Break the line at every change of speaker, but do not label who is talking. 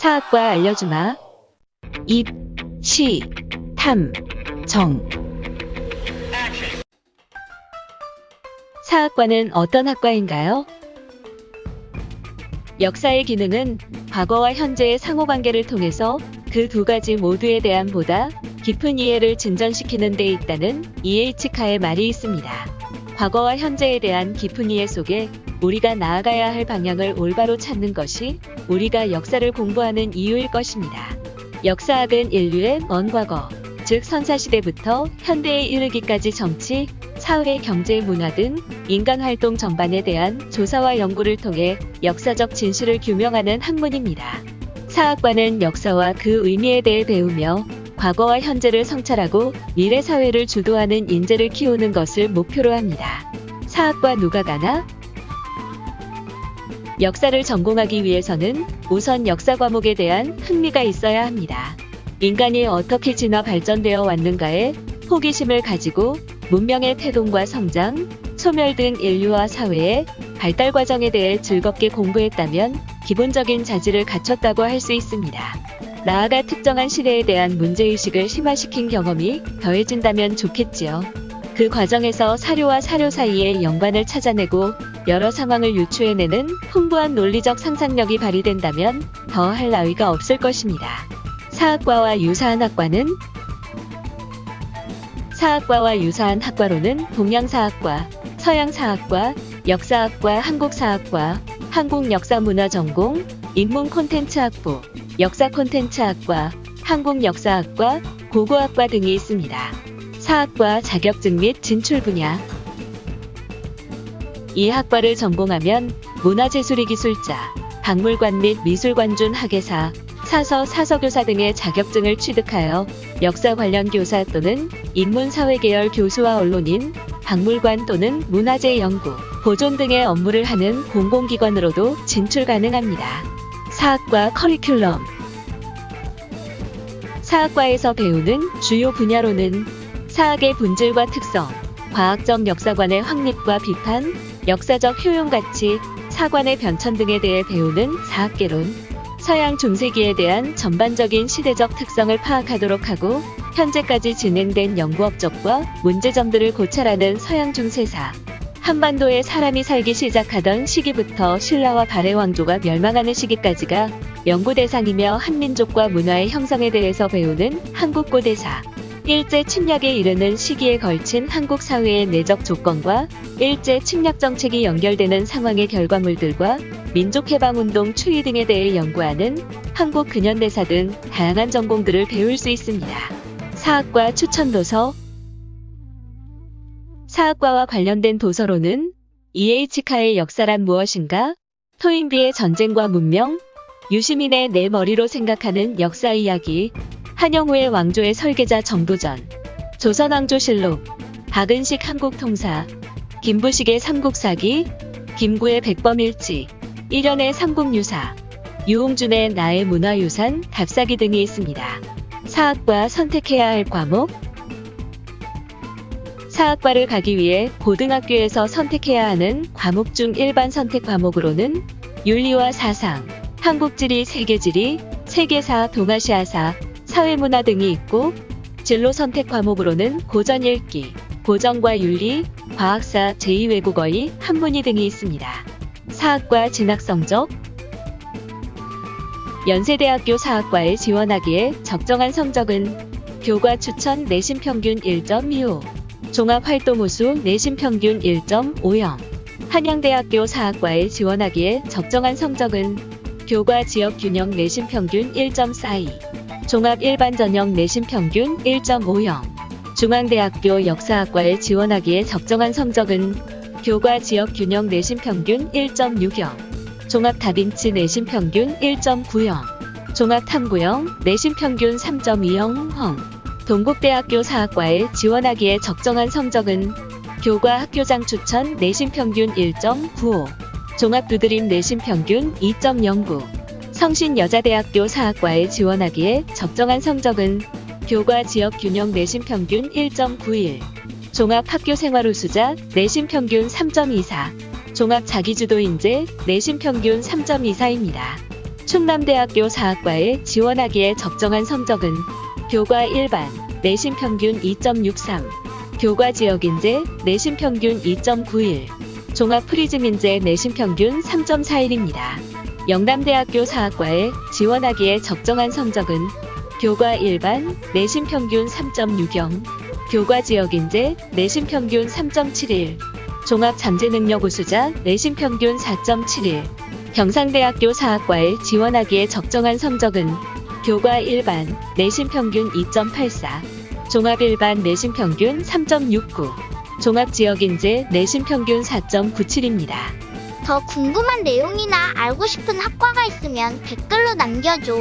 사학과 알려주마. 입, 시, 탐, 정. 사학과는 어떤 학과인가요? 역사의 기능은 과거와 현재의 상호관계를 통해서 그 두 가지 모두에 대한 보다 깊은 이해를 진전시키는 데 있다는 E.H. 카의 말이 있습니다. 과거와 현재에 대한 깊은 이해 속에 우리가 나아가야 할 방향을 올바로 찾는 것이 우리가 역사를 공부하는 이유일 것입니다. 역사학은 인류의 먼 과거, 즉 선사시대부터 현대에 이르기까지 정치, 사회, 경제, 문화 등 인간활동 전반에 대한 조사와 연구를 통해 역사적 진실을 규명하는 학문입니다. 사학과는 역사와 그 의미에 대해 배우며 과거와 현재를 성찰하고 미래 사회를 주도하는 인재를 키우는 것을 목표로 합니다. 사학과 누가 가나? 역사를 전공하기 위해서는 우선 역사 과목에 대한 흥미가 있어야 합니다. 인간이 어떻게 진화 발전되어 왔는가에 호기심을 가지고 문명의 태동과 성장, 소멸 등 인류와 사회의 발달 과정에 대해 즐겁게 공부했다면 기본적인 자질을 갖췄다고 할 수 있습니다. 나아가 특정한 시대에 대한 문제의식을 심화시킨 경험이 더해진다면 좋겠지요. 그 과정에서 사료와 사료 사이의 연관을 찾아내고 여러 상황을 유추해내는 풍부한 논리적 상상력이 발휘된다면 더할 나위가 없을 것입니다. 사학과와 유사한 학과는? 사학과와 유사한 학과로는 동양사학과, 서양사학과, 역사학과, 한국사학과, 한국역사문화전공, 인문콘텐츠학부, 역사콘텐츠학과, 한국역사학과, 고고학과 등이 있습니다. 사학과 자격증 및 진출 분야. 이 학과를 전공하면 문화재수리기술자, 박물관 및 미술관준 학예사, 사서, 사서교사 등의 자격증을 취득하여 역사 관련 교사 또는 인문사회계열 교수와 언론인, 박물관 또는 문화재 연구, 보존 등의 업무를 하는 공공기관으로도 진출 가능합니다. 사학과 커리큘럼. 사학과에서 배우는 주요 분야로는 사학의 본질과 특성, 과학적 역사관의 확립과 비판, 역사적 효용가치, 사관의 변천 등에 대해 배우는 사학개론, 서양 중세기에 대한 전반적인 시대적 특성을 파악하도록 하고 현재까지 진행된 연구 업적과 문제점들을 고찰하는 서양 중세사, 한반도에 사람이 살기 시작하던 시기부터 신라와 발해 왕조가 멸망하는 시기까지가 연구 대상이며 한민족과 문화의 형성에 대해서 배우는 한국고대사, 일제 침략에 이르는 시기에 걸친 한국 사회의 내적 조건과 일제 침략 정책이 연결되는 상황의 결과물들과 민족해방운동 추이 등에 대해 연구하는 한국 근현대사 등 다양한 전공들을 배울 수 있습니다. 사학과 추천도서. 사학과와 관련된 도서로는 E.H. 카의 역사란 무엇인가? 토인비의 전쟁과 문명, 유시민의 내 머리로 생각하는 역사 이야기, 한영후의 왕조의 설계자 정도전, 조선왕조실록, 박은식 한국통사, 김부식의 삼국사기, 김구의 백범일지, 일연의 삼국유사, 유홍준의 나의 문화유산, 답사기 등이 있습니다. 사학과 선택해야 할 과목. 사학과를 가기 위해 고등학교에서 선택해야 하는 과목 중 일반 선택 과목으로는 윤리와 사상, 한국지리, 세계지리, 세계사, 동아시아사, 사회문화 등이 있고 진로 선택 과목으로는 고전 읽기, 고전과 윤리, 과학사, 제2외국어의 한문희 등이 있습니다. 사학과 진학 성적. 연세대학교 사학과에 지원하기에 적정한 성적은 교과 추천 내신 평균 1.25, 종합활동우수 내신 평균 1.50. 한양대학교 사학과에 지원하기에 적정한 성적은 교과 지역균형 내신 평균 1.42, 종합 일반 전형 내신 평균 1.50. 중앙대학교 역사학과에 지원하기에 적정한 성적은 교과 지역균형 내신 평균 1.60, 종합 다빈치 내신 평균 1.90, 종합 탐구형 내신 평균 3.20. 동국대학교 사학과에 지원하기에 적정한 성적은 교과 학교장 추천 내신 평균 1.95, 종합 두드림 내신 평균 2.09. 성신여자대학교 사학과에 지원하기에 적정한 성적은 교과 지역균형 내신 평균 1.91, 종합학교생활우수자 내신 평균 3.24, 종합자기주도인재 내신 평균 3.24입니다. 충남대학교 사학과에 지원하기에 적정한 성적은 교과 일반, 내신 평균 2.63, 교과 지역인재, 내신 평균 2.91, 종합 프리즘인재 내신 평균 3.41입니다. 영남대학교 사학과에 지원하기에 적정한 성적은 교과 일반, 내신 평균 3.60, 교과 지역인재, 내신 평균 3.71, 종합 잠재능력 우수자, 내신 평균 4.71, 경상대학교 사학과에 지원하기에 적정한 성적은 교과 일반, 내신 평균 2.84, 종합 일반 내신 평균 3.69, 종합 지역인재 내신 평균 4.97입니다.
더 궁금한 내용이나 알고 싶은 학과가 있으면 댓글로 남겨줘.